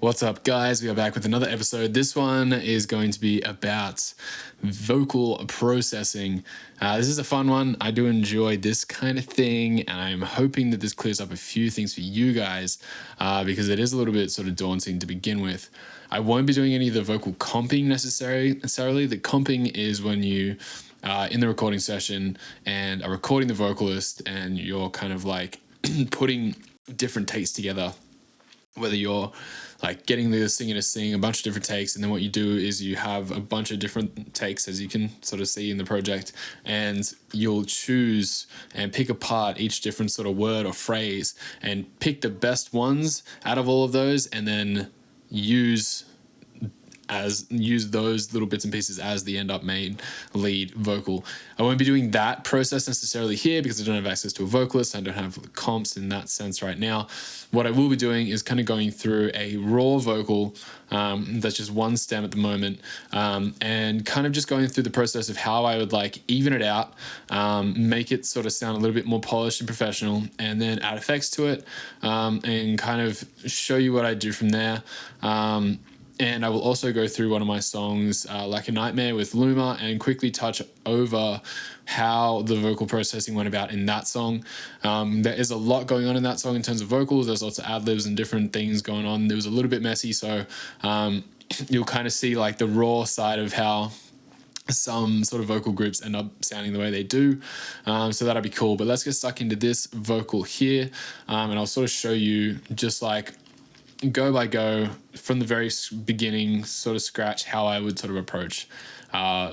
What's up, guys? We are back with another episode. This one is going to be about vocal processing. This is a fun one. I do enjoy this kind of thing, and I'm hoping that this clears up a few things for you guys because it is a little bit sort of daunting to begin with. I won't be doing any of the vocal comping necessarily. The comping is when you in the recording session and are recording the vocalist and you're kind of like putting different takes together, whether you're like getting the singer to sing a bunch of different takes, and then what you do is you have a bunch of different takes, as you can sort of see in the project, and you'll choose and pick apart each different sort of word or phrase and pick the best ones out of all of those, and then use those little bits and pieces as the end up main lead vocal. I won't be doing that process necessarily here because I don't have access to a vocalist. I don't have comps in that sense right now. What I will be doing is kind of going through a raw vocal that's just one stem at the moment, and kind of just going through the process of how I would like even it out, make it sort of sound a little bit more polished and professional, and then add effects to it, and kind of show you what I do from there. And I will also go through one of my songs, Like a Nightmare with Luma, and quickly touch over how the vocal processing went about in that song. There is a lot going on in that song in terms of vocals. There's lots of ad-libs and different things going on. It was a little bit messy, so you'll kind of see like the raw side of how some sort of vocal groups end up sounding the way they do. So that'll be cool. But let's get stuck into this vocal here, and I'll sort of show you just like go by go from the very beginning, sort of scratch, how I would sort of approach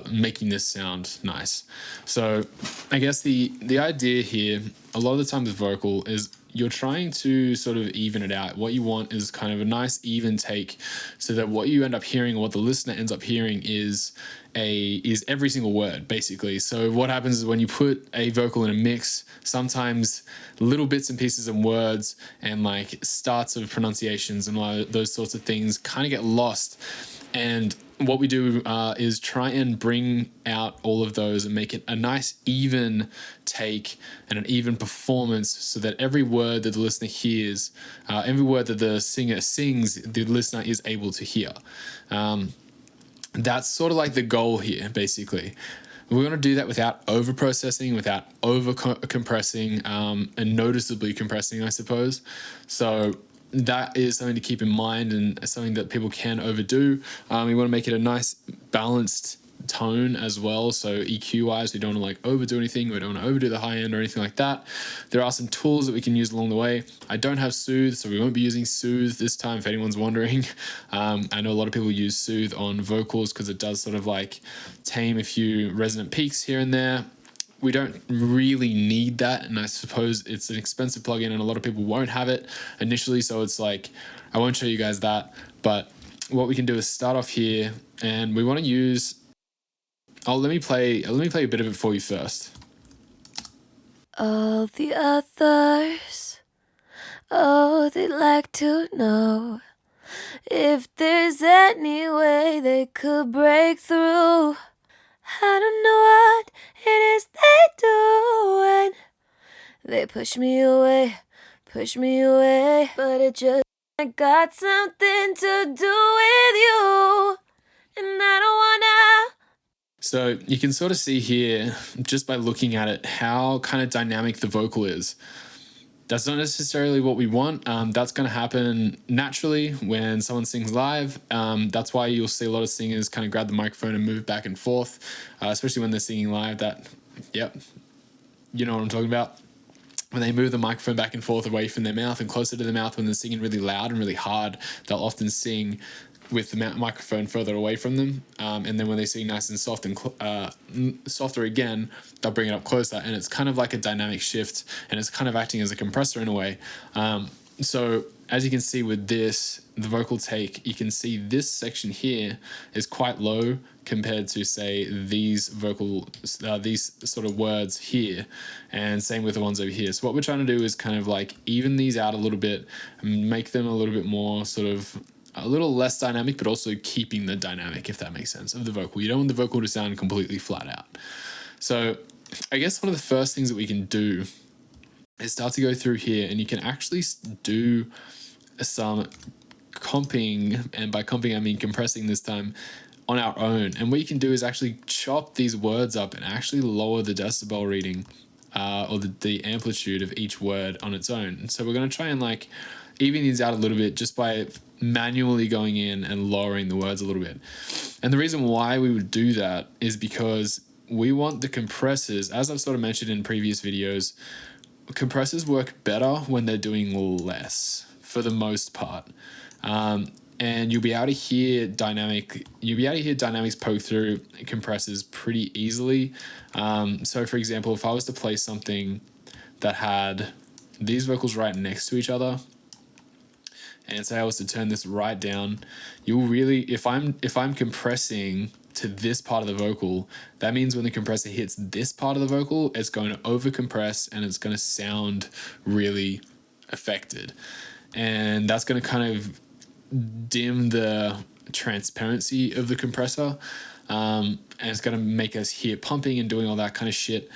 making this sound nice. So I guess the idea here, a lot of the time with vocal, is you're trying to sort of even it out. What you want is kind of a nice even take, so that what you end up hearing, or what the listener ends up hearing, is every single word, basically. So what happens is when you put a vocal in a mix, sometimes little bits and pieces and words and like starts of pronunciations and those sorts of things kind of get lost. And what we do is try and bring out all of those and make it a nice even take and an even performance, so that every word that the listener hears, every word that the singer sings, the listener is able to hear. That's sort of like the goal here, basically. We want to do that without over-processing, without over-compressing, and noticeably compressing, I suppose. So that is something to keep in mind, and something that people can overdo. We want to make it a nice balanced tone as well. So EQ wise, we don't want to like overdo anything. We don't want to overdo the high end or anything like that. There are some tools that we can use along the way. I don't have Soothe, so we won't be using Soothe this time, if anyone's wondering. I know a lot of people use Soothe on vocals because it does sort of like tame a few resonant peaks here and there. We don't really need that, and I suppose it's an expensive plugin and a lot of people won't have it initially, so it's like I won't show you guys that. But what we can do is start off here, and we want to use let me play a bit of it for you first. All the others, oh, they'd like to know if there's any way they could break through. I don't know what it is they do when they push me away, but it just got something to do with you, and I don't wanna. So you can sort of see here, just by looking at it, how kind of dynamic the vocal is. That's not necessarily what we want. That's going to happen naturally when someone sings live. That's why you'll see a lot of singers kind of grab the microphone and move back and forth, especially when they're singing live. Yep, you know what I'm talking about. When they move the microphone back and forth away from their mouth and closer to the mouth, when they're singing really loud and really hard, they'll often sing with the microphone further away from them, and then when they sing nice and soft and softer again, they'll bring it up closer, and it's kind of like a dynamic shift, and it's kind of acting as a compressor in a way. So as you can see with this, the vocal take, you can see this section here is quite low compared to, say, these sort of words here, and same with the ones over here. So what we're trying to do is kind of like even these out a little bit, and make them a little bit more sort of a little less dynamic, but also keeping the dynamic, if that makes sense, of the vocal. You don't want the vocal to sound completely flat out. So I guess one of the first things that we can do is start to go through here, and you can actually do some comping, and by comping I mean compressing this time, on our own. And what you can do is actually chop these words up and actually lower the decibel reading or the amplitude of each word on its own. So we're going to try and like even these out a little bit just by manually going in and lowering the words a little bit. And the reason why we would do that is because we want the compressors, as I've sort of mentioned in previous videos, compressors work better when they're doing less for the most part. And you'll be able to hear dynamics poke through compressors pretty easily. So for example, if I was to play something that had these vocals right next to each other, and say I was to turn this right down, you'll really, if I'm compressing to this part of the vocal, that means when the compressor hits this part of the vocal, it's going to over compress and it's going to sound really affected. And that's going to kind of dim the transparency of the compressor, and it's going to make us hear pumping and doing all that kind of shit.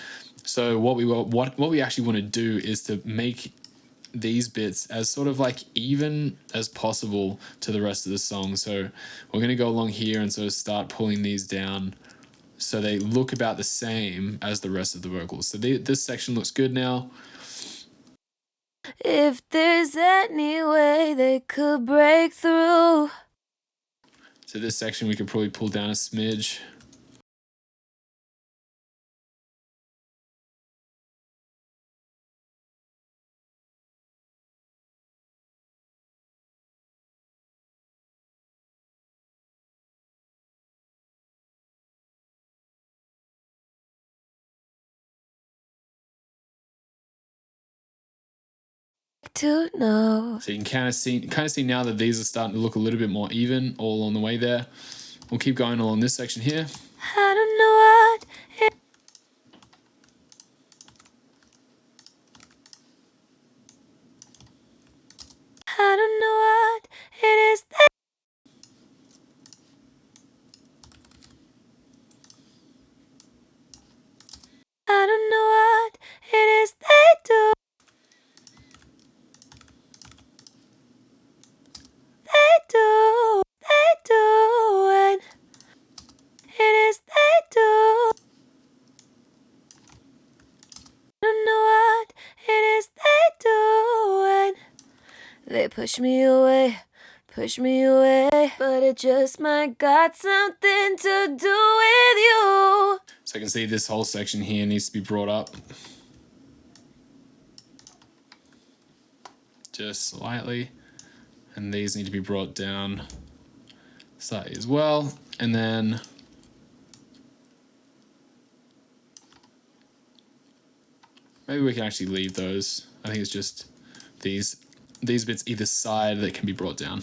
So what we actually want to do is to make these bits as sort of like even as possible to the rest of the song. So we're going to go along here and sort of start pulling these down so they look about the same as the rest of the vocals. So this section looks good now. If there's any way they could break through. So this section we could probably pull down a smidge. To know. So you can kind of see now that these are starting to look a little bit more even all on the way there. We'll keep going along this section here. I don't know what it I don't know what it is that I don't know what it is they do. They do, and it is they do. I don't know what it is they do, and they push me away, but it just might got something to do with you. So I can see this whole section here needs to be brought up just slightly, and these need to be brought down slightly as well. And then maybe we can actually leave those. I think it's just these bits either side that can be brought down.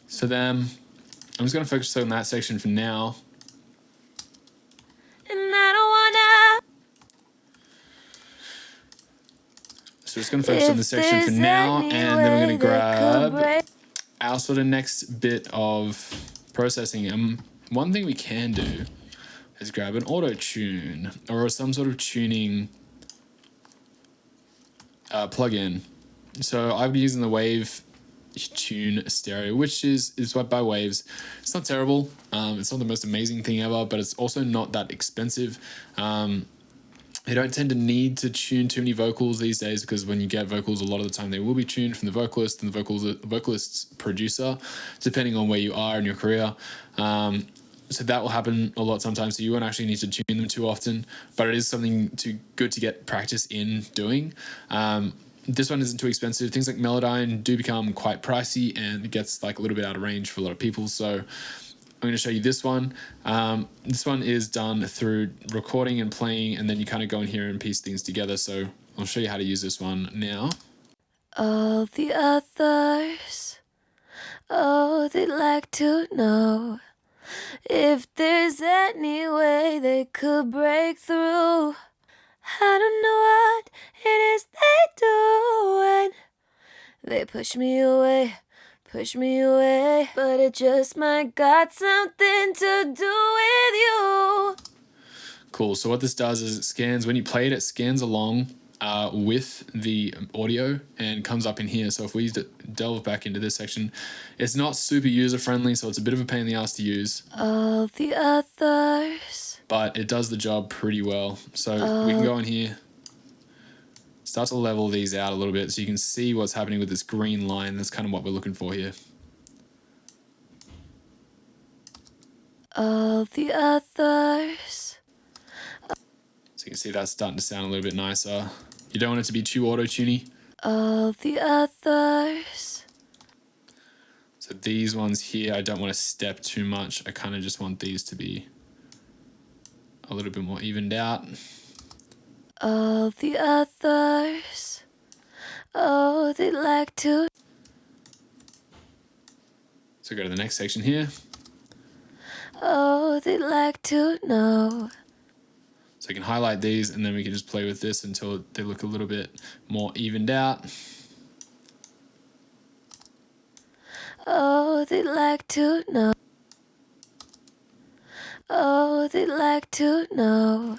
So then I'm just going to focus on that section for now. And I don't wanna. So we're just going to focus on this section for now, and then we're going to grab our sort of next bit of processing. One thing we can do is grab an auto tune or some sort of tuning plugin. So I've been using the Wave Tune Stereo, which is by Waves. It's not terrible. It's not the most amazing thing ever, but it's also not that expensive. You don't tend to need to tune too many vocals these days, because when you get vocals, a lot of the time they will be tuned from the vocalist and the vocalist's producer, depending on where you are in your career. So that will happen a lot sometimes. So you won't actually need to tune them too often, but it is something good to get practice in doing. This one isn't too expensive. Things like Melodyne do become quite pricey, and it gets like a little bit out of range for a lot of people. So I'm going to show you this one. This one is done through recording and playing, and then you kind of go in here and piece things together. So I'll show you how to use this one now. All the others, oh, they'd like to know if there's any way they could break through. I don't know what it is they do, and they push me away, but it just might got something to do with you. Cool. So what this does is it scans, when you play it, it scans along with the audio and comes up in here. So if we delve back into this section, it's not super user friendly, so it's a bit of a pain in the ass to use. All the others. But it does the job pretty well. So we can go in here, start to level these out a little bit so you can see what's happening with this green line. That's kind of what we're looking for here. All the others. So you can see that's starting to sound a little bit nicer. You don't want it to be too auto-tuney. All the others. So these ones here, I don't want to step too much. I kind of just want these to be a little bit more evened out. All the others. Oh, they like to. So go to the next section here. Oh, they like to know. So you can highlight these and then we can just play with this until they look a little bit more evened out. Oh, they like to know. Oh, they like to know.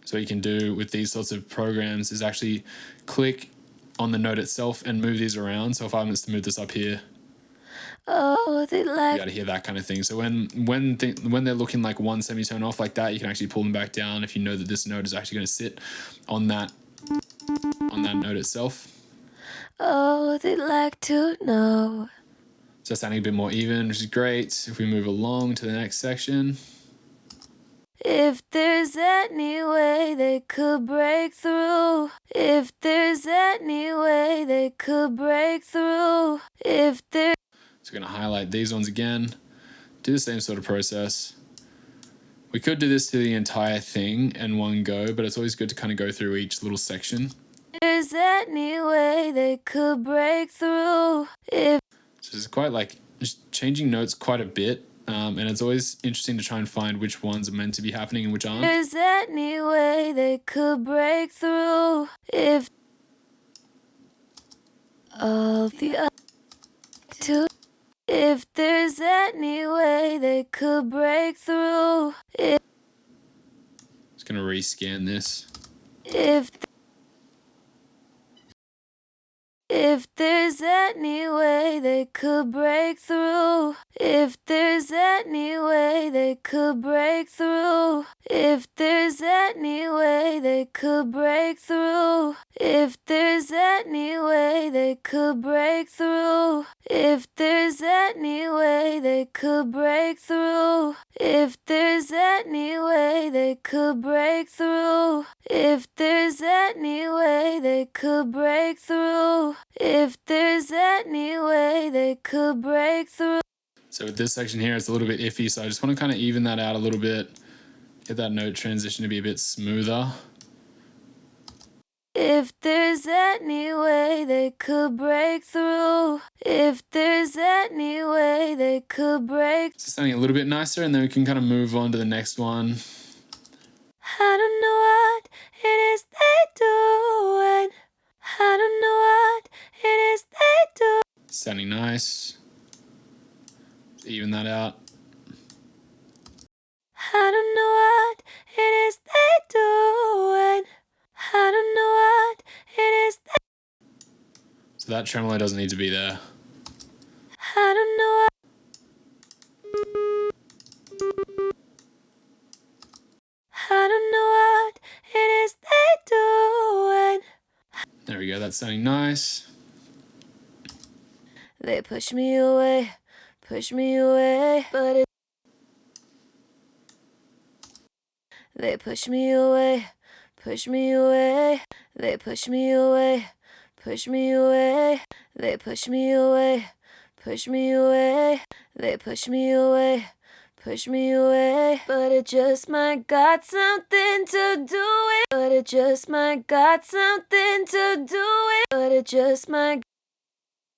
So what you can do with these sorts of programs is actually click on the note itself and move these around. So if I was to move this up here, Oh, they you like. got to hear that kind of thing. So when they're looking like one semitone off like that, you can actually pull them back down if you know that this note is actually going to sit on that note itself. Oh, they like to know. So it's sounding a bit more even, which is great. If we move along to the next section. If there's any way they could break through. If there's any way they could break through. If there. So we're going to highlight these ones again. Do the same sort of process. We could do this to the entire thing in one go, but it's always good to kind of go through each little section. There's any way they could break through. If So it's quite like just changing notes quite a bit. And it's always interesting to try and find which ones are meant to be happening and which aren't. there's any way they could break through. If all the other two. If there's any way they could break through. Just going to rescan this. If there's any way they could break through. If there's any way they could break through. If there's any way they could break through. If there's any way they could break through. If there's any way they could break through. If there's any way they could break through. If there's any way they could break through. If there's any way they could break through. So with this section here, it's a little bit iffy. So I just want to kind of even that out a little bit. Get that note transition to be a bit smoother. If there's any way they could break through. If there's any way they could break. So sounding a little bit nicer, and then we can kind of move on to the next one. I don't know what it is they doing. I don't know what it is they do. Sounding nice. Even that out. I don't know what it is they doing. I don't know what it is they. So that tremolo doesn't need to be there. I don't know what. I don't know what it is they doing. There we go. That's sounding nice. They push me away, but it. They push me away, They push me away, They push me away, They push me away, but it just might got something to do with. But it just might got something to do with. But it just might.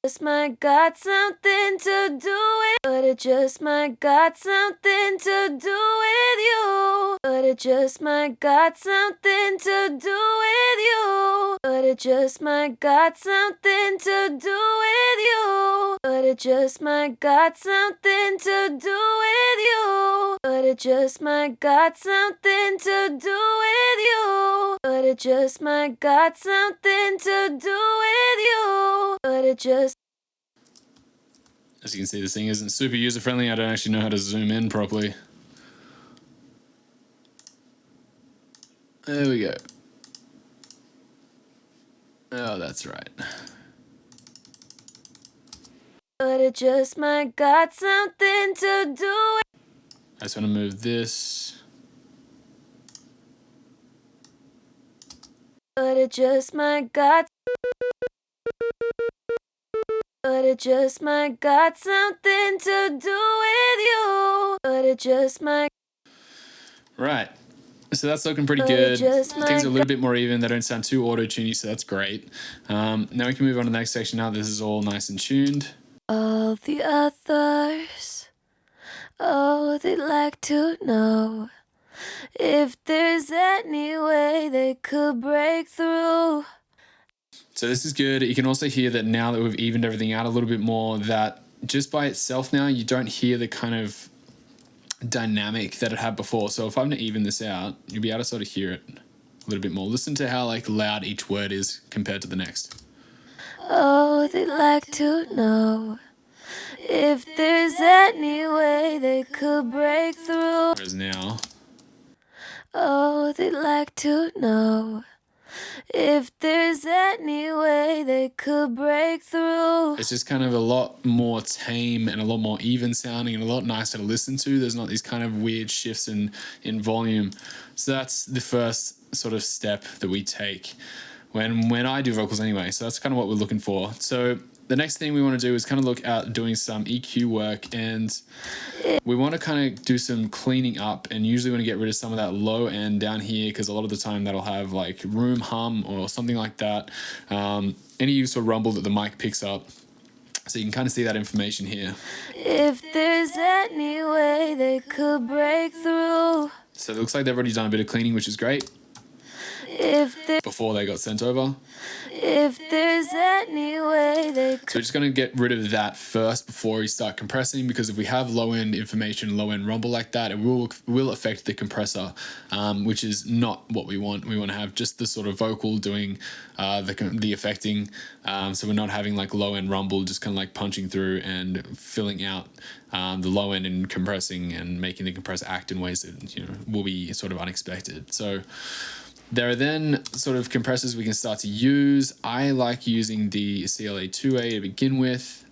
Just might got something to do with, but it just might got something to do with you. But it just might got something to do with you. But it just might got something to do with you. But it just might got something to do with you. But it just might got something to do with you. But it just might got something to do with you. But it just. As you can see, this thing isn't super user-friendly. I don't actually know how to zoom in properly. There we go. Oh, that's right. But it just might got something to do with. I just want to move this. But it just might got. But it just might got something to do with you. But it just might. Right. So that's looking pretty But good. it just Things are a might little bit more even. They don't sound too auto-tuney, so that's great. Now we can move on to the next section now. This is all nice and tuned. All the others, oh, they'd like to know if there's any way they could break through. So this is good. You can also hear that now that we've evened everything out a little bit more, that just by itself now, you don't hear the kind of dynamic that it had before. So if I'm to even this out, you'll be able to sort of hear it a little bit more. Listen to how like loud each word is compared to the next. Oh, they'd like to know if there's any way they could break through. Whereas now, Oh, they'd like to know if there's any way they could break through. it's just kind of a lot more tame and a lot more even sounding and a lot nicer to listen to. There's not these kind of weird shifts in volume. So that's the first sort of step that we take when I do vocals anyway. So that's kind of what we're looking for. So the next thing we want to do is kind of look at doing some EQ work, and we want to kind of do some cleaning up, and usually want to get rid of some of that low end down here, because a lot of the time that'll have like room hum or something like that. Any use or rumble that the mic picks up. So you can kind of see that information here. If there's any way they could break through. So it looks like they've already done a bit of cleaning, which is great, before they got sent over. If there's any way they could. So we're just going to get rid of that first before we start compressing, because if we have low end information, low end rumble like that, it will affect the compressor, which is not what we want. We want to have just the sort of vocal doing the affecting, so we're not having like low end rumble just kind of like punching through and filling out the low end and compressing and making the compressor act in ways that will be sort of unexpected. So there are then sort of compressors we can start to use. I like using the CLA2A to begin with.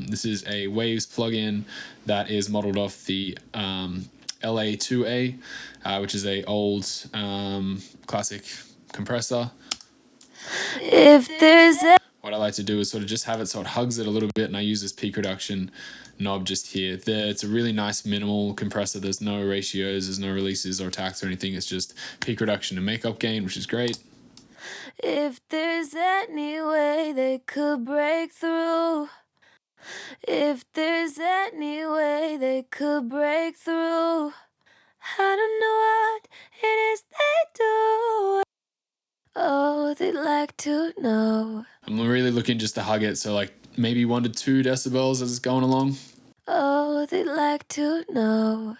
This is a Waves plugin that is modeled off the LA2A, which is a old classic compressor. If there's What I like to do is sort of just have it so it hugs it a little bit, and I use this peak reduction knob just here. It's a really nice minimal compressor. There's no ratios, there's no releases or attacks or anything. It's just peak reduction and makeup gain, which is great. If there's any way they could break through. If there's any way they could break through. I don't know what it is they do. Oh, they'd like to know. I'm really looking just to hug it, so like maybe 1 to 2 decibels as it's going along. Oh, they'd like to know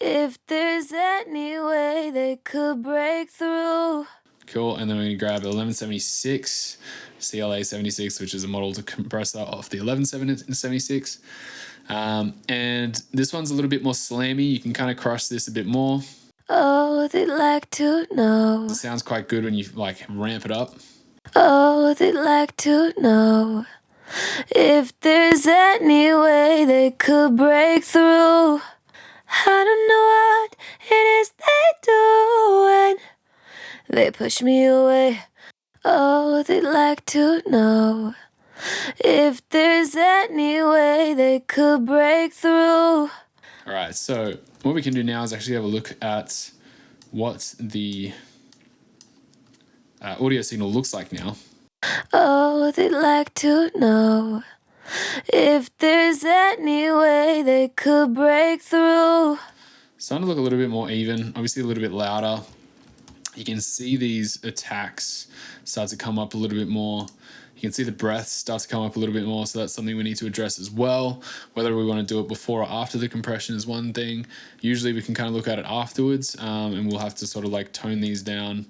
if there's any way they could break through. Cool, and then we're going to grab 1176, CLA 76, which is a modeled compressor off the 1176. And this one's a little bit more slammy. You can kind of crush this a bit more. Oh, they'd like to know. It sounds quite good when you like ramp it up. Oh, they'd like to know if there's any way they could break through. I don't know what it is they do when they push me away. Oh, they'd like to know if there's any way they could break through. All right, so what we can do now is actually have a look at what the audio signal looks like now. Oh, Oh, they'd like to know if there's any way they could break through. Starting to look a little bit more even, obviously a little bit louder. You can see these attacks start to come up a little bit more. You can see the breath start to come up a little bit more, so that's something we need to address as well. Whether we want to do it before or after the compression is one thing. Usually we can kind of look at it afterwards, and we'll have to sort of like tone these down.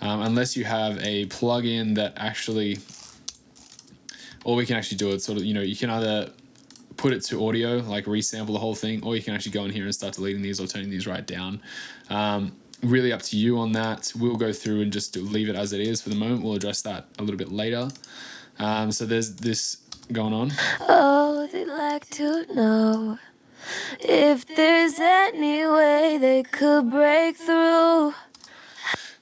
Unless you have a plugin that actually, or we can actually do it sort of, you can either put it to audio, like resample the whole thing, or you can actually go in here and start deleting these or turning these right down. Really up to you on that. We'll go through and just leave it as it is for the moment. We'll address that a little bit later. So there's this going on. Oh, they'd like to know if there's any way they could break through.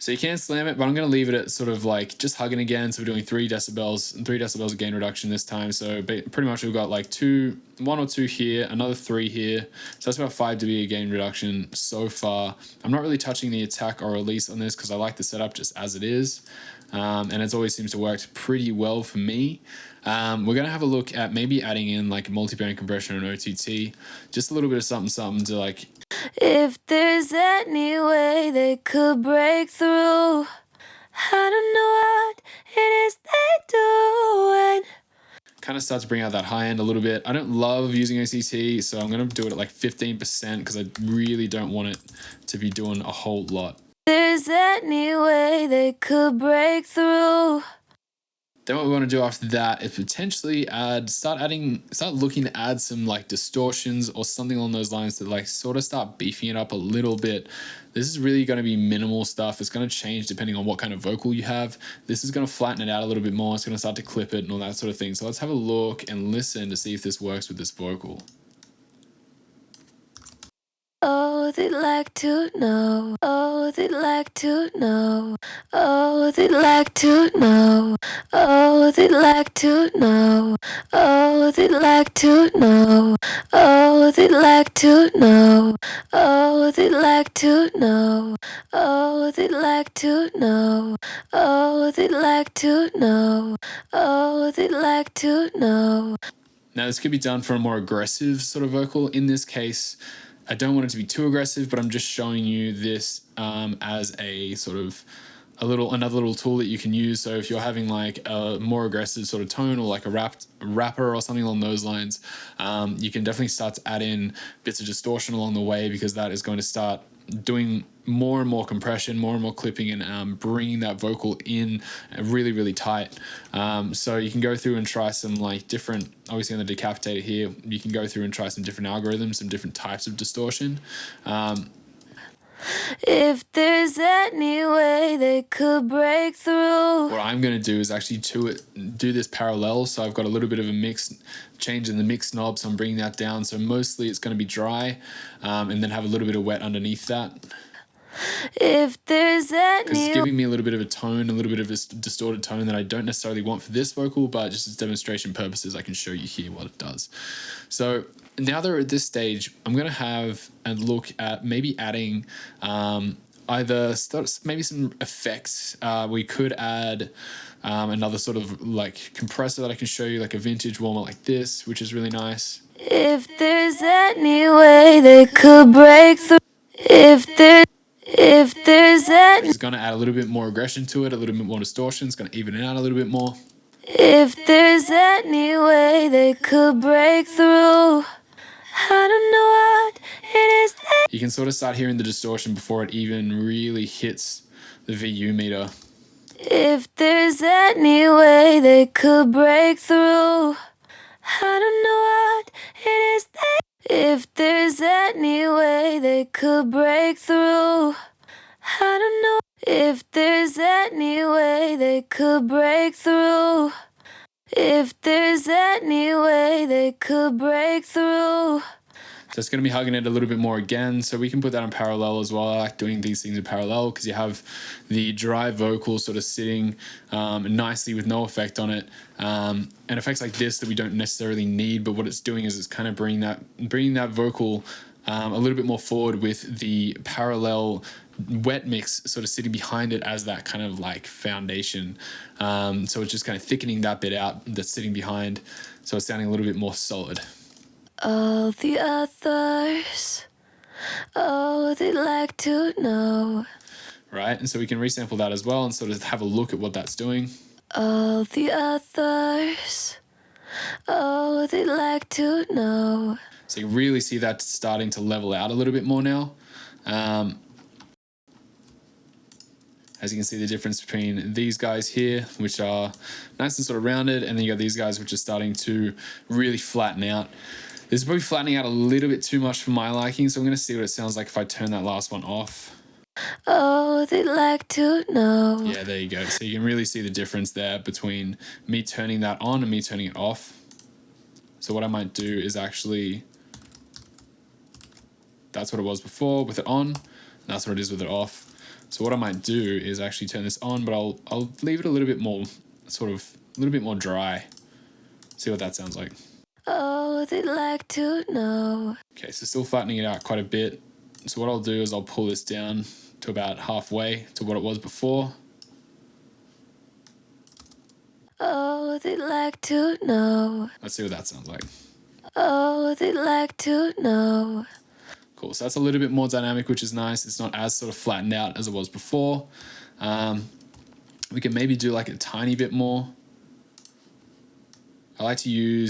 So you can slam it, but I'm going to leave it at sort of like just hugging again. So we're doing 3 decibels and 3 decibels of gain reduction this time. So pretty much we've got like 1 or 2 here, another 3 here. So that's about 5 dB of gain reduction so far. I'm not really touching the attack or release on this because I like the setup just as it is. And it always seems to work pretty well for me. We're going to have a look at maybe adding in like a multi-band compression and OTT. Just a little bit of something to like... If there's any way they could break through, I don't know what it is they doing. Kind of start to bring out that high end a little bit. I don't love using OCT, so I'm going to do it at like 15% because I really don't want it to be doing a whole lot. There's any way they could break through. Then what we want to do after that is potentially start looking to add some like distortions or something along those lines to like sort of start beefing it up a little bit. This is really going to be minimal stuff. It's going to change depending on what kind of vocal you have. This is going to flatten it out a little bit more. It's going to start to clip it and all that sort of thing. So let's have a look and listen to see if this works with this vocal. Oh, they'd like to know. Oh, they'd like to know. Oh, they'd like to know. Oh, they'd like to know. Oh, they'd like to know. Oh, they'd like to know. Oh, they'd like to know. Oh, they'd like to know. Oh, they'd like to know. Oh, they'd like to know. Now this could be done for a more aggressive sort of vocal. In this case, I don't want it to be too aggressive, but I'm just showing you this as a sort of another little tool that you can use. So if you're having like a more aggressive sort of tone or like a rapper or something along those lines, you can definitely start to add in bits of distortion along the way, because that is going to start doing more and more compression, more and more clipping, and bringing that vocal in really, really tight. So you can go through and try some like different, obviously on the decapitator here, you can go through and try some different algorithms, some different types of distortion. If there's any way they could break through. What I'm going to do is actually do this parallel. So I've got a little bit of a mix change in the mix knob, so I'm bringing that down. So mostly it's going to be dry, and then have a little bit of wet underneath that. If there's any... Because it's giving me a little bit of a tone, a little bit of a distorted tone that I don't necessarily want for this vocal, but just as demonstration purposes, I can show you here what it does. So now that we're at this stage, I'm going to have a look at maybe adding maybe some effects. We could add another sort of like compressor that I can show you, like a vintage warmer like this, which is really nice. If there's any way they could break through. If there's any... It's going to add a little bit more aggression to it, a little bit more distortion. It's going to even it out a little bit more. If there's any way they could break through, I don't know what it is that... You can sort of start hearing the distortion before it even really hits the VU meter. If there's any way they could break through, I don't know what it is that... If there's any way they could break through, I don't know. If there's any way they could break through. If there's any way they could break through. So it's going to be hugging it a little bit more again. So we can put that in parallel as well. I like doing these things in parallel because you have the dry vocal sort of sitting nicely with no effect on it. And effects like this that we don't necessarily need, but what it's doing is it's kind of bringing that vocal a little bit more forward with the parallel wet mix sort of sitting behind it as that kind of like foundation. So it's just kind of thickening that bit out that's sitting behind. So it's sounding a little bit more solid. All the others, oh, they'd like to know. Right? And so we can resample that as well and sort of have a look at what that's doing. All the others, oh, they'd like to know. So you really see that starting to level out a little bit more now. As you can see the difference between these guys here, which are nice and sort of rounded, and then you got these guys which are starting to really flatten out. This is probably flattening out a little bit too much for my liking, so I'm going to see what it sounds like if I turn that last one off. Oh, they'd like to know. Yeah, there you go. So you can really see the difference there between me turning that on and me turning it off. So what I might do is actually, that's what it was before with it on, and that's what it is with it off. So what I might do is actually turn this on, but I'll leave it a little bit more, sort of, a little bit more dry. See what that sounds like. Oh, they'd like to know. Okay, so still flattening it out quite a bit. So what I'll do is I'll pull this down to about halfway to what it was before. Oh, they'd like to know. Let's see what that sounds like. Oh, they'd like to know. Cool, so that's a little bit more dynamic, which is nice. It's not as sort of flattened out as it was before. We can maybe do like a tiny bit more. I like to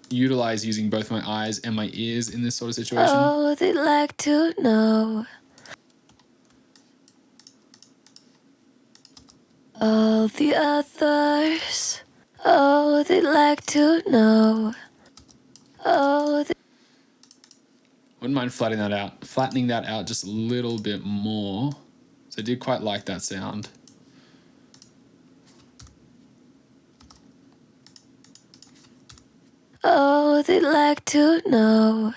utilize using both my eyes and my ears in this sort of situation. Oh, they'd like to know. All the others, oh, they'd like to know. Oh, Wouldn't mind flattening that out just a little bit more. So I did quite like that sound. oh, they'd like to know.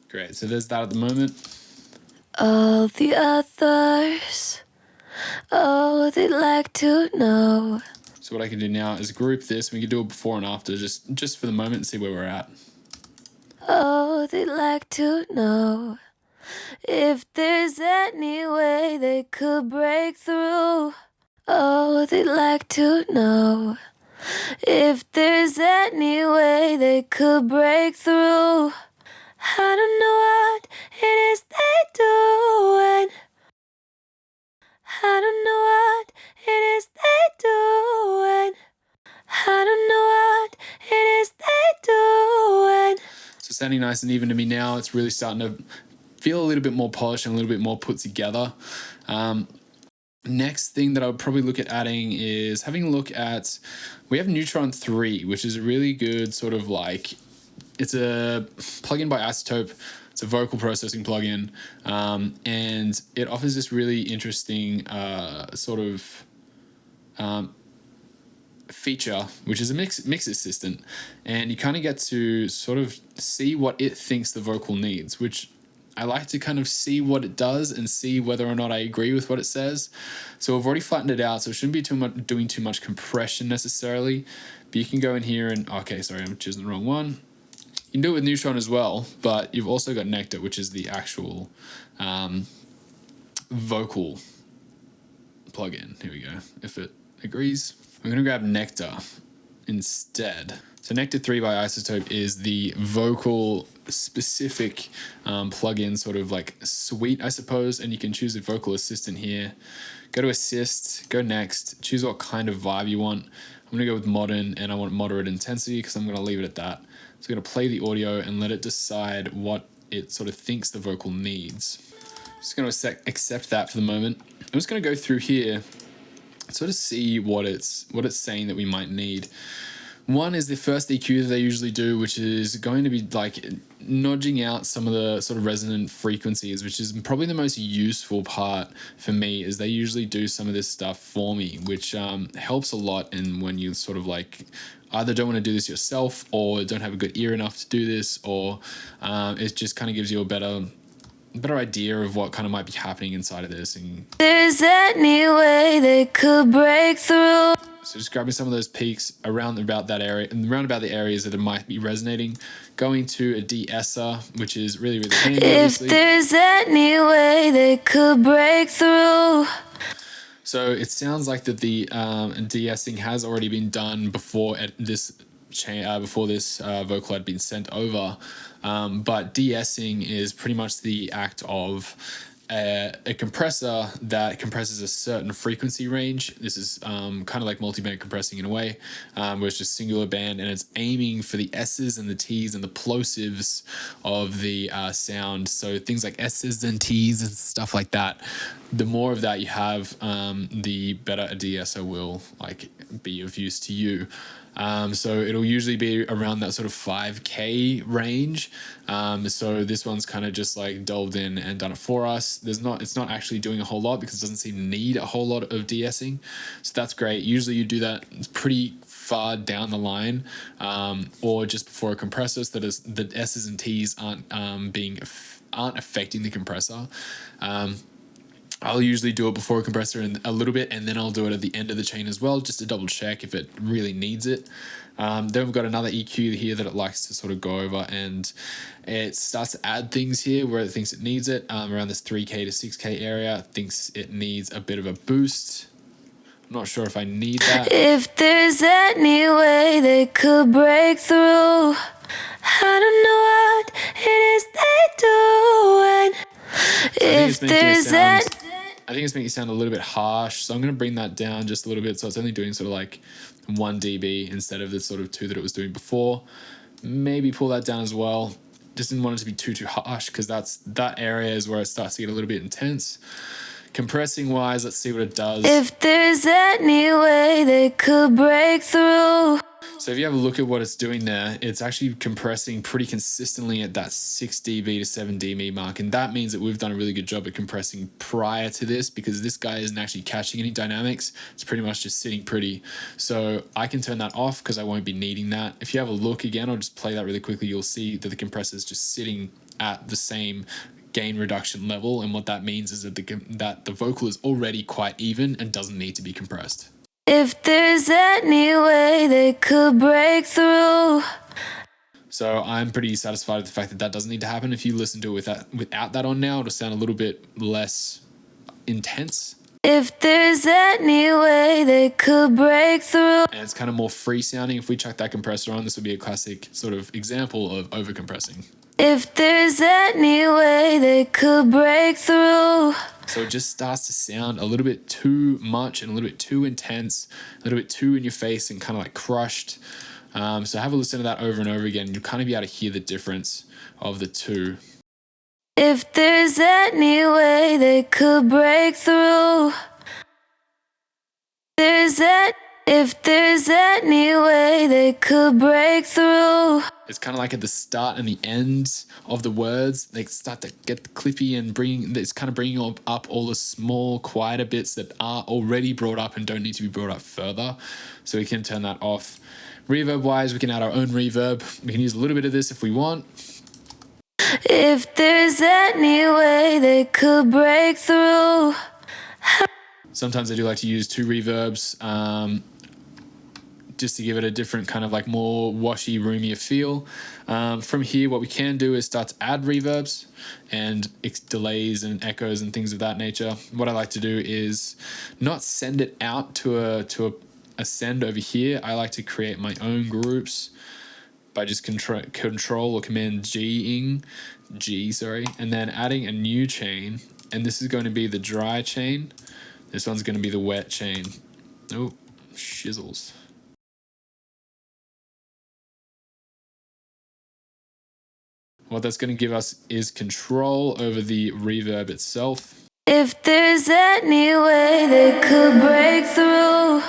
Great, so there's that at the moment. All the others, oh, they'd like to know. So what I can do now is group this. We can do it before and after, just for the moment and see where we're at. Oh, they'd like to know if there's any way they could break through. Oh, they'd like to know if there's any way they could break through. I don't know what it is they doing. I don't know what it is they doing. I don't know what it is they doing. So sounding nice and even to me now. It's really starting to feel a little bit more polished and a little bit more put together. Next thing that I would probably look at adding is having a look at, we have Neutron 3, which is a really good sort of like, it's a plugin by iZotope. It's a vocal processing plugin, and it offers this really interesting sort of feature, which is a mix assistant, and you kind of get to sort of see what it thinks the vocal needs, which I like to kind of see what it does and see whether or not I agree with what it says. So I've already flattened it out, so it shouldn't be doing too much compression necessarily, but you can go in here and, okay, sorry, I'm choosing the wrong one. You can do it with Neutron as well, but you've also got Nectar, which is the actual vocal plugin. Here we go. If it agrees, I'm going to grab Nectar instead. So Nectar 3 by iZotope is the vocal specific plugin, sort of like suite, I suppose, and you can choose a vocal assistant here. Go to assist, go next, choose what kind of vibe you want. I'm going to go with modern, and I want moderate intensity because I'm going to leave it at that. So I'm going to play the audio and let it decide what it sort of thinks the vocal needs. Just going to accept that for the moment. I'm just going to go through here, sort of see what it's saying that we might need. One is the first EQ that they usually do, which is going to be like nudging out some of the sort of resonant frequencies, which is probably the most useful part for me, is they usually do some of this stuff for me, which helps a lot. And when you sort of like either don't want to do this yourself or don't have a good ear enough to do this, or it just kind of gives you a better better idea of what kind of might be happening inside of this. And there's any way they could break through. so just grabbing some of those peaks around about that area and around about the areas that it might be resonating, going to a de-esser, which is really, really handy. If there's any way they could break through. So it sounds like that the de-essing has already been done before this vocal had been sent over. But de-essing is pretty much the act of a compressor that compresses a certain frequency range. This is kind of like multiband compressing in a way, where it's just singular band and it's aiming for the S's and the T's and the plosives of the sound. So things like S's and T's and stuff like that. The more of that you have, the better a de-esser will like be of use to you. So it'll usually be around that sort of 5K range. So this one's kind of just like delved in and done it for us. It's not actually doing a whole lot because it doesn't seem to need a whole lot of de-essing. So that's great. Usually you do that pretty far down the line, or just before a compressor, so that the S's and T's aren't affecting the compressor. I'll usually do it before a compressor and a little bit, and then I'll do it at the end of the chain as well, just to double check if it really needs it. Then we've got another EQ here that it likes to sort of go over, and it starts to add things here where it thinks it needs it. Around this 3K to 6K area, it thinks it needs a bit of a boost. I'm not sure if I need that. If there's any way they could break through, I don't know what it is they doing. If there's I think it's making it sound a little bit harsh, so I'm going to bring that down just a little bit, so it's only doing sort of like 1 dB instead of the sort of 2 that it was doing before. Maybe pull that down as well. Just didn't want it to be too harsh, because that area is where it starts to get a little bit intense. Compressing wise, let's see what it does. If there's any way they could break through. So if you have a look at what it's doing there, it's actually compressing pretty consistently at that 6 dB to 7 dB mark. And that means that we've done a really good job at compressing prior to this, because this guy isn't actually catching any dynamics. It's pretty much just sitting pretty. So I can turn that off because I won't be needing that. If you have a look again, I'll just play that really quickly. You'll see that the compressor is just sitting at the same gain reduction level. And what that means is that the vocal is already quite even and doesn't need to be compressed. If there's any way they could break through. So I'm pretty satisfied with the fact that that doesn't need to happen. If you listen to it without that on now, it'll sound a little bit less intense. If there's any way they could break through. And it's kind of more free sounding. If we chuck that compressor on, this would be a classic sort of example of overcompressing. If there's any way they could break through. So it just starts to sound a little bit too much and a little bit too intense, a little bit too in your face and kind of like crushed. So have a listen to that over and over again. You'll kind of be able to hear the difference of the two. If there's any way they could break through. If there's any way they could break through. It's kind of like at the start and the end of the words, they start to get clippy and it's kind of bringing up all the small, quieter bits that are already brought up and don't need to be brought up further. So we can turn that off. Reverb wise, we can add our own reverb. We can use a little bit of this if we want. If there's any way they could break through. Sometimes I do like to use 2 reverbs, just to give it a different kind of like more washy, roomier feel. From here, what we can do is start to add reverbs and delays and echoes and things of that nature. What I like to do is not send it out to a send over here. I like to create my own groups by just control or command G, and then adding a new chain. And this is going to be the dry chain. This one's going to be the wet chain. Oh, shizzles. What that's going to give us is control over the reverb itself. If there's any way they could break through.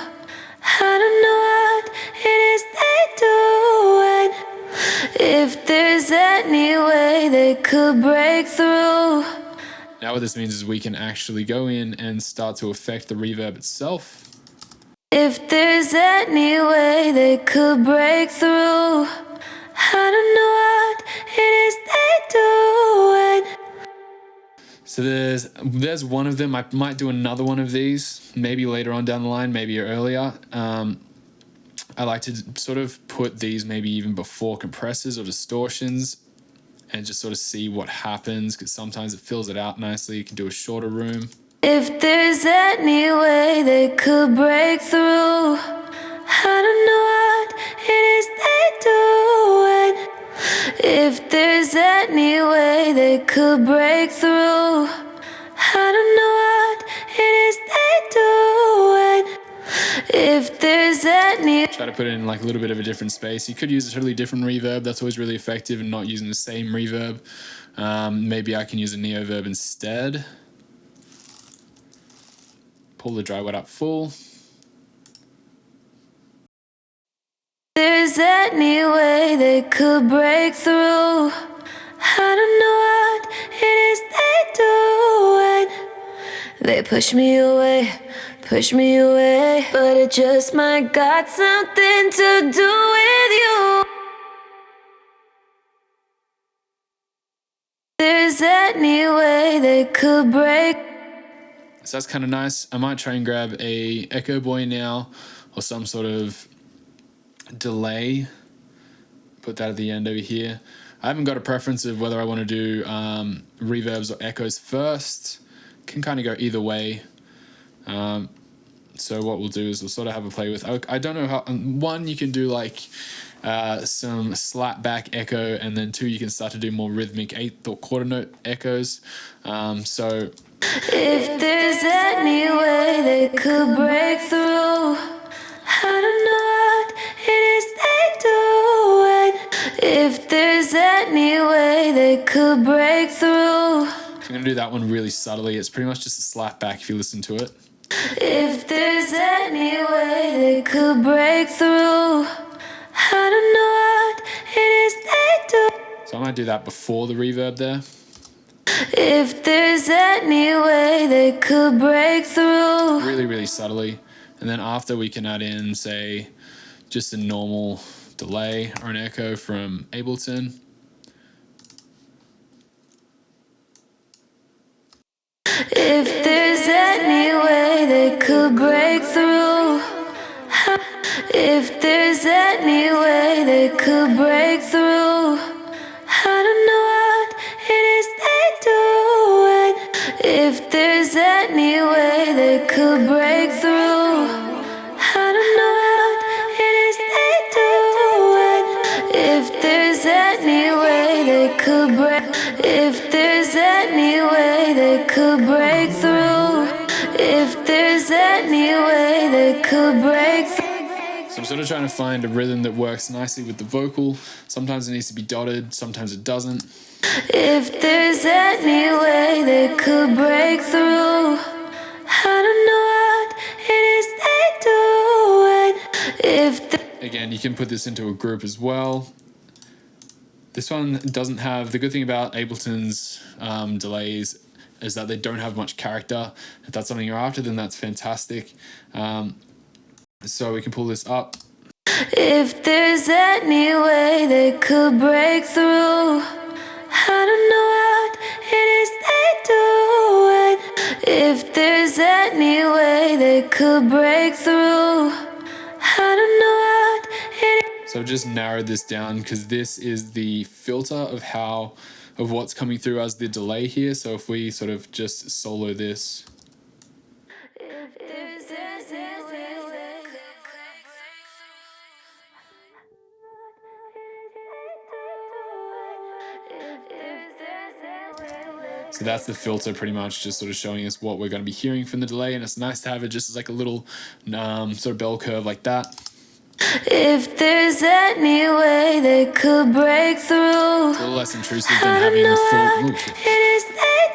I don't know what it is they doing. If there's any way they could break through. Now what this means is we can actually go in and start to affect the reverb itself. If there's any way they could break through. I don't know what it is they doing. So there's one of them. I might do another one of these, maybe later on down the line, maybe earlier. I like to sort of put these maybe even before compressors or distortions and just sort of see what happens, because sometimes it fills it out nicely. You can do a shorter room. If there's any way they could break through, I don't know what it is they doing. If there's any way they could break through, I don't know what it is they doing. If there's any... Try to put it in like a little bit of a different space. You could use a totally different reverb. That's always really effective, and not using the same reverb. Maybe I can use a Neoverb instead. Pull the dry wet up full. There's any way they could break through, I don't know what it is they doing. They push me away, but it just might got something to do with you. There's any way they could break. So that's kind of nice. I might try and grab a Echo Boy now, or some sort of delay. Put that at the end over here. I haven't got a preference of whether I want to do reverbs or echoes first. Can kind of go either way. So what we'll do is we'll sort of have a play with, I don't know how, one, you can do like some slap back echo, and then two, you can start to do more rhythmic eighth or quarter note echoes. So if there's any way they could break through, I don't know what it is they doing. If there's any way they could break through. I'm going to do that one really subtly. It's pretty much just a slap back if you listen to it. If there's any way they could break through, I don't know what it is they do. So I might do that before the reverb there. If there's any way they could break through. Really, really subtly. And then after we can add in, say, just a normal delay or an echo from Ableton. If there's any way they could break through. If there's any way they could break through. I don't know what it is they doing. If there's any way they could break through. I don't know what it is they doing. If there's any way they could break. If there's any way they could break through. If there's any way they could break through. So I'm sort of trying to find a rhythm that works nicely with the vocal. Sometimes it needs to be dotted, sometimes it doesn't. If there's any way they could break through, I don't know what it is they doing. Again, you can put this into a group as well. This one doesn't have, the good thing about Ableton's delays is that they don't have much character. If that's something you're after, then that's fantastic. So we can pull this up. If there's any way they could break through, I don't know what it is they doing. If there's any way they could break through, I don't know what it is. So I've just narrowed this down because this is the filter of what's coming through as the delay here. So if we sort of just solo this. So that's the filter pretty much just sort of showing us what we're going to be hearing from the delay. And it's nice to have it just as like a little sort of bell curve like that. If there's any way they could break through. It's a little less intrusive than having the full...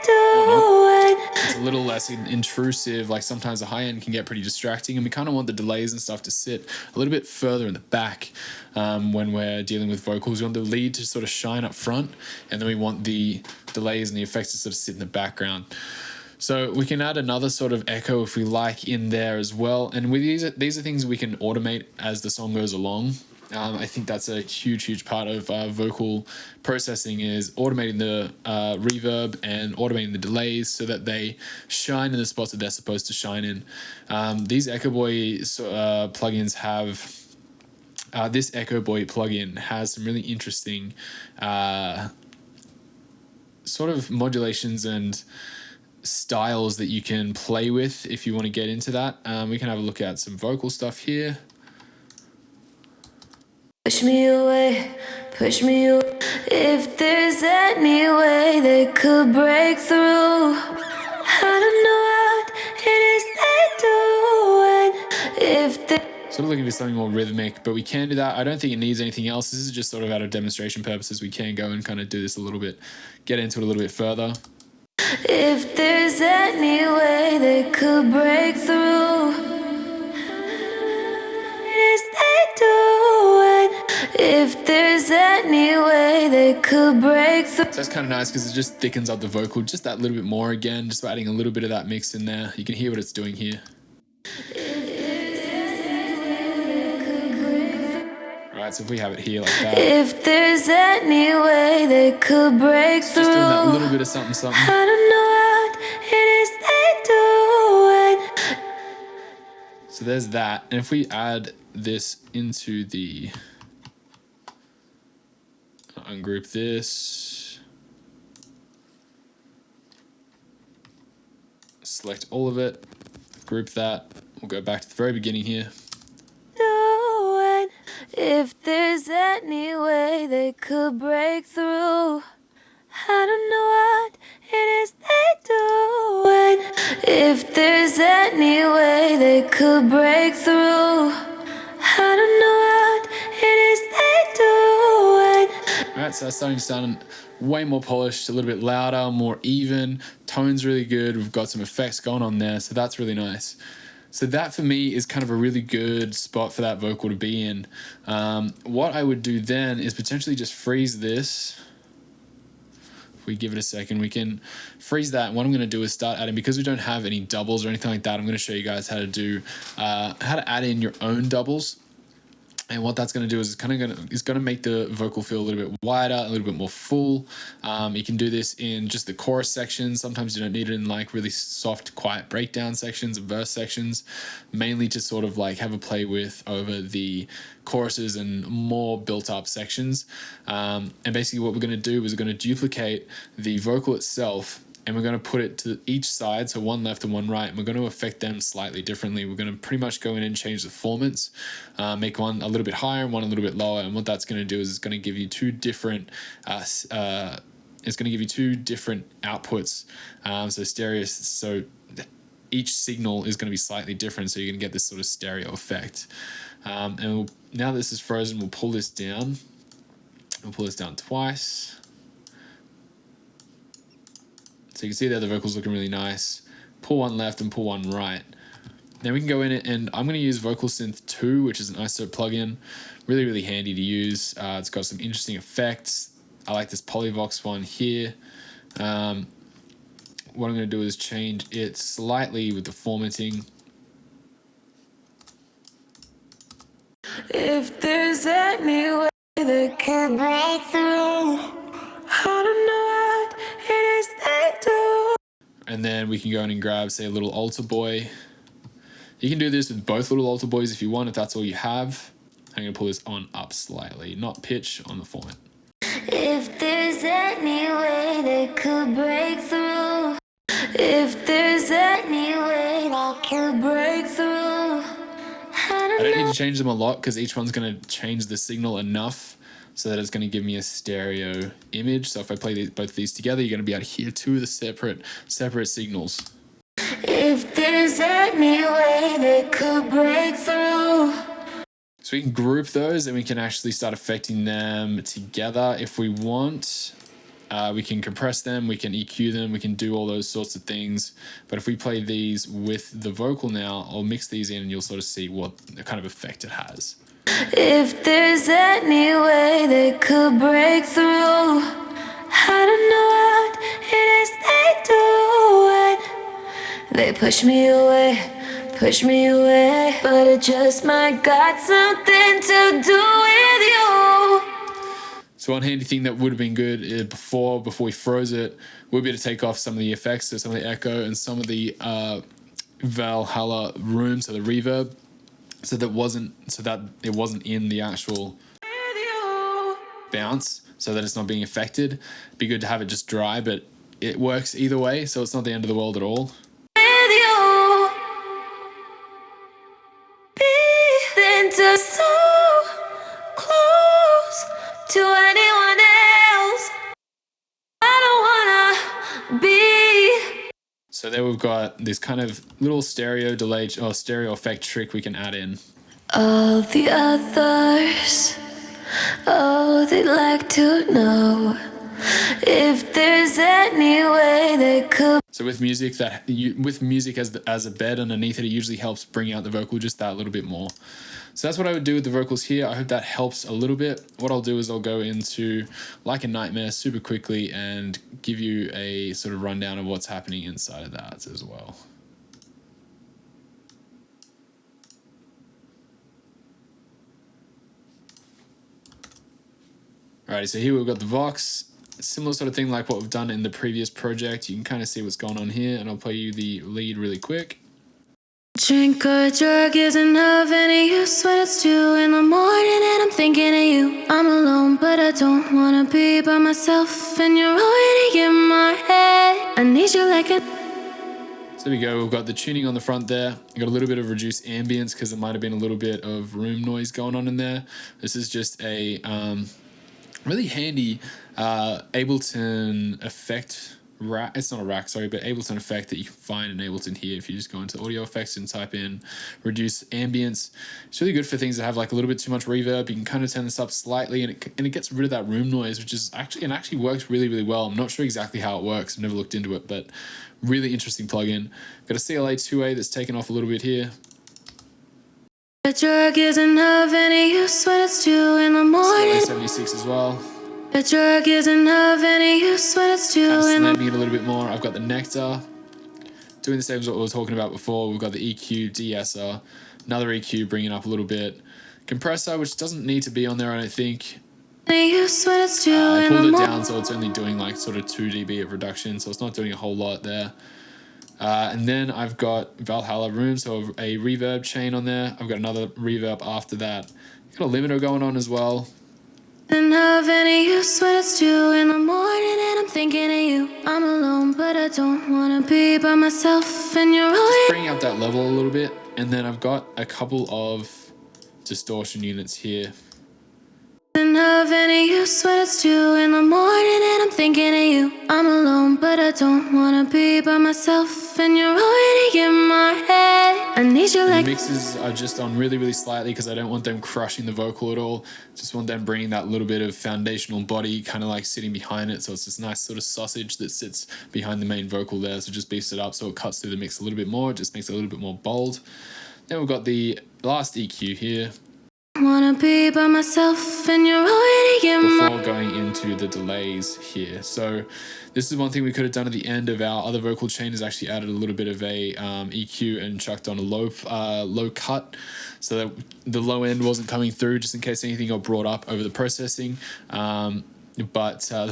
It's a little less intrusive. Like sometimes the high end can get pretty distracting, and we kind of want the delays and stuff to sit a little bit further in the back when we're dealing with vocals. We want the lead to sort of shine up front, and then we want the delays and the effects to sort of sit in the background. So we can add another sort of echo if we like in there as well. And with these are things we can automate as the song goes along. I think that's a huge part of vocal processing, is automating the reverb and automating the delays so that they shine in the spots that they're supposed to shine in. These Echo Boy plugins have, this Echo Boy plugin has some really interesting sort of modulations and styles that you can play with if you want to get into that. We can have a look at some vocal stuff here. Push me away, push me away. If there's any way they could break through, I don't know what it is they doing. If they Sort of looking for something more rhythmic, but we can do that. I don't think it needs anything else. This is just sort of out of demonstration purposes. We can go and kind of do this a little bit, get into it a little bit further. If there's any way they could break through, is they doing? If there's any way they could break through. So that's kind of nice because it just thickens up the vocal just that little bit more again, just by adding a little bit of that mix in there. You can hear what it's doing here. Right, so if we have it here like that. If there's any way they could break through. Just doing that little bit of something. I don't know what it is they doing. So there's that. And if we add this into the, ungroup this, select all of it, group that. We'll go back to the very beginning here. If there's any way they could break through, I don't know what it is they doing. If there's any way they could break through, I don't know what it is they doing. Alright, so that's starting to sound way more polished, a little bit louder, more even. Tone's really good. We've got some effects going on there, so that's really nice. So that for me is kind of a really good spot for that vocal to be in. What I would do then is potentially just freeze this. If we give it a second, we can freeze that. And what I'm going to do is start adding, because we don't have any doubles or anything like that, I'm going to show you guys how to do, how to add in your own doubles. And what that's going to do is it's going to make the vocal feel a little bit wider, a little bit more full. You can do this in just the chorus sections. Sometimes you don't need it in like really soft, quiet breakdown sections and verse sections, mainly to sort of like have a play with over the choruses and more built up sections. And basically what we're going to do is we're going to duplicate the vocal itself, and we're going to put it to each side, so one left and one right, and we're going to affect them slightly differently. We're going to pretty much go in and change the formants, make one a little bit higher and one a little bit lower, and what that's going to do is it's going to give you two different outputs, so stereo, so each signal is going to be slightly different, so you're going to get this sort of stereo effect. And now this is frozen, we'll pull this down. We'll pull this down twice. So you can see there the vocals looking really nice. Pull one left and pull one right. Now we can go in and I'm going to use Vocal Synth 2, which is an isotope plugin. Really handy to use. It's got some interesting effects. I like this Polyvox one here. What I'm going to do is change it slightly with the formatting. If there's any way they could break through, I don't know what it is they do. And then we can go in and grab, say, a little altar boy. You can do this with both little altar boys if you want, if that's all you have. I'm going to pull this on up slightly, not pitch, on the format. If there's any way they could break through, if there's any way they could break through, I don't need to change them a lot because each one's going to change the signal enough so that it's going to give me a stereo image. So if I play both of these together, you're going to be able to hear two of the separate signals. If there's any way they could break through. So we can group those and we can actually start affecting them together if we want. We can compress them, we can EQ them, we can do all those sorts of things. But if we play these with the vocal now, I'll mix these in and you'll sort of see what kind of effect it has. If there's any way they could break through, I don't know what it is they doing. They push me away, but it just might got something to do with with you. So one handy thing that would have been good before we froze it would be to take off some of the effects, so some of the echo and some of the Valhalla room, so the reverb, so that it wasn't in the actual bounce, so that it's not being affected. It'd be good to have it just dry, but it works either way, so it's not the end of the world at all. With you, breathing to so close to anyone else. I don't wanna be. So there we've got this kind of little stereo delay or stereo effect trick we can add in. All the others, oh, they'd like to know if there's any way they could. So with music as a bed underneath it, it usually helps bring out the vocal just that little bit more. So that's what I would do with the vocals here. I hope that helps a little bit. What I'll do is I'll go into Like a Nightmare super quickly and give you a sort of rundown of what's happening inside of that as well. Alrighty, so here we've got the Vox. Similar sort of thing like what we've done in the previous project. You can kind of see what's going on here, and I'll play you the lead really quick. Drink or drug isn't of any use when it's 2 in the morning and I'm thinking of you. I'm alone, but I don't wanna be by myself, and you're already in my head. I need you like a. So there we go. We've got the tuning on the front there. We've got a little bit of reduced ambience because there might have been a little bit of room noise going on in there. This is just a really handy Ableton effect rack. It's not a rack, sorry, but Ableton effect that you can find in Ableton here. If you just go into audio effects and type in reduce ambience, it's really good for things that have like a little bit too much reverb. You can kind of turn this up slightly, and it gets rid of that room noise, which is actually works really, really well. I'm not sure exactly how it works. I've never looked into it, but really interesting plugin. Got a CLA 2A that's taken off a little bit here. A drug isn't of any use when it's 2 in the morning. CLA 76 as well. A drug isn't of any use when it's 2 in the morning. Slamming it a little bit more. I've got the Nectar. Doing the same as what we were talking about before. We've got the EQ, de-esser. Another EQ bringing up a little bit. Compressor, which doesn't need to be on there, I don't think. Use when it's 2 I in pulled the it morning. down, so it's only doing like sort of 2 dB of reduction, so it's not doing a whole lot there. And then I've got Valhalla room, so a reverb chain on there. I've got another reverb after that. Got a limiter going on as well. Isn't of any use when it's 2 in the morning and I'm thinking of you. I'm alone, but I don't wanna be by myself, and you're always. Bringing up that level a little bit, and then I've got a couple of distortion units here. Isn't of any use when it's 2 in the morning and I'm thinking of you. I'm alone, but I don't wanna be by myself, and you're already in my head. I need you The like. mixes are just on really, really slightly because I don't want them crushing the vocal at all. Just want them bringing that little bit of foundational body kind of like sitting behind it. So it's this nice sort of sausage that sits behind the main vocal there. So just beefs it up so it cuts through the mix a little bit more. It just makes it a little bit more bold. Then we've got the last EQ here Wanna be by myself, and you're already in my. before going into the delays here. So this is one thing we could have done at the end of our other vocal chain, is actually added a little bit of a EQ and chucked on a low cut so that the low end wasn't coming through, just in case anything got brought up over the processing. The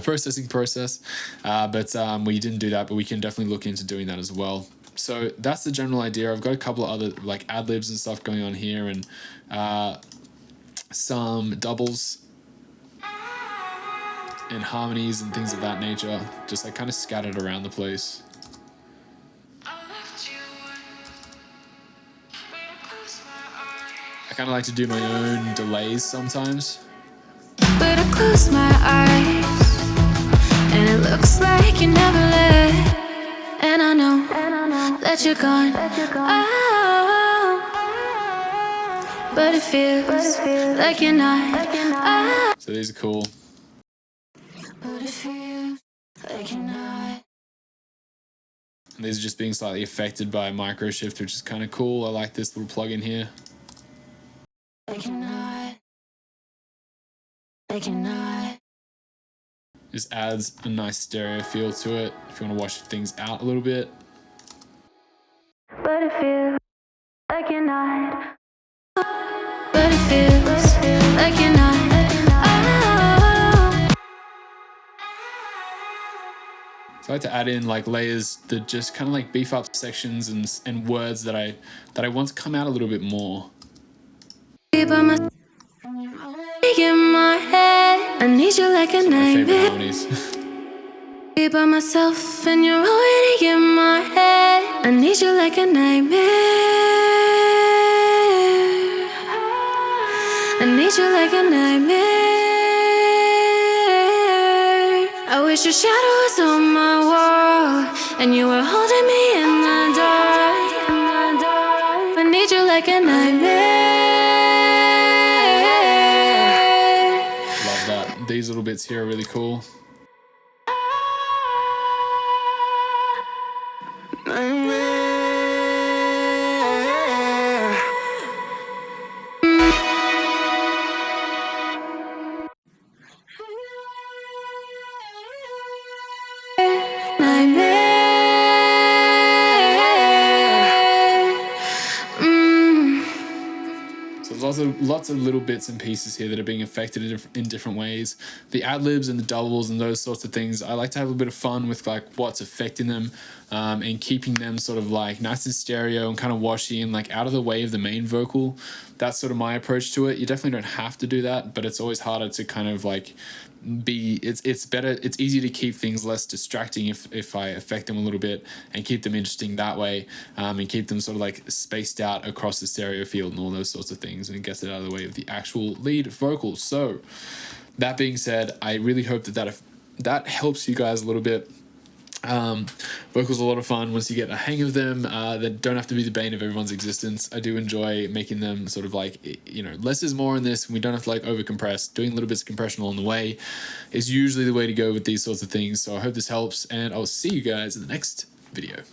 processing process, we didn't do that, but we can definitely look into doing that as well. So that's the general idea. I've got a couple of other like ad libs and stuff going on here, and some doubles and harmonies and things of that nature, just like kind of scattered around the place. I kind of like to do my own delays sometimes. But I close my eyes, and it looks like you never left. And I know that you're gone. Oh, but it feels like you're not. Oh, So these are cool. but it feels like you're not. And these are just being slightly affected by microshift, which is kind of cool. I like this little plugin here. Like you're not. Like you're not. Just adds a nice stereo feel to it if you want to wash things out a little bit. But it feels like you're not. But it feels like you're not. I like to add in like layers that just kind of like beef up sections and words that I want to come out a little bit more. In my head, I need you like a Some of my favorite nightmare. harmonies. By myself and you're already in my head. I need you like a nightmare. I need you like a nightmare. I wish your shadow was on my wall and you were holding me in the dark. I need you like a nightmare. Love that. These little bits here are really cool. Lots of little bits and pieces here that are being affected in different ways. The ad-libs and the doubles and those sorts of things, I like to have a bit of fun with like what's affecting them, and keeping them sort of like nice and stereo and kind of washy and like out of the way of the main vocal. That's sort of my approach to it. You definitely don't have to do that, but it's always harder to kind of like it's better, it's easier to keep things less distracting if I affect them a little bit and keep them interesting that way, and keep them sort of like spaced out across the stereo field and all those sorts of things, and it gets it out of the way of the actual lead vocal. So that being said, I really hope that helps you guys a little bit. Vocals are a lot of fun once you get a hang of them. They don't have to be the bane of everyone's existence. I do enjoy making them sort of like, you know, less is more in this. We don't have to like over compress. Doing little bits of compression along the way is usually the way to go with these sorts of things. So I hope this helps, and I'll see you guys in the next video.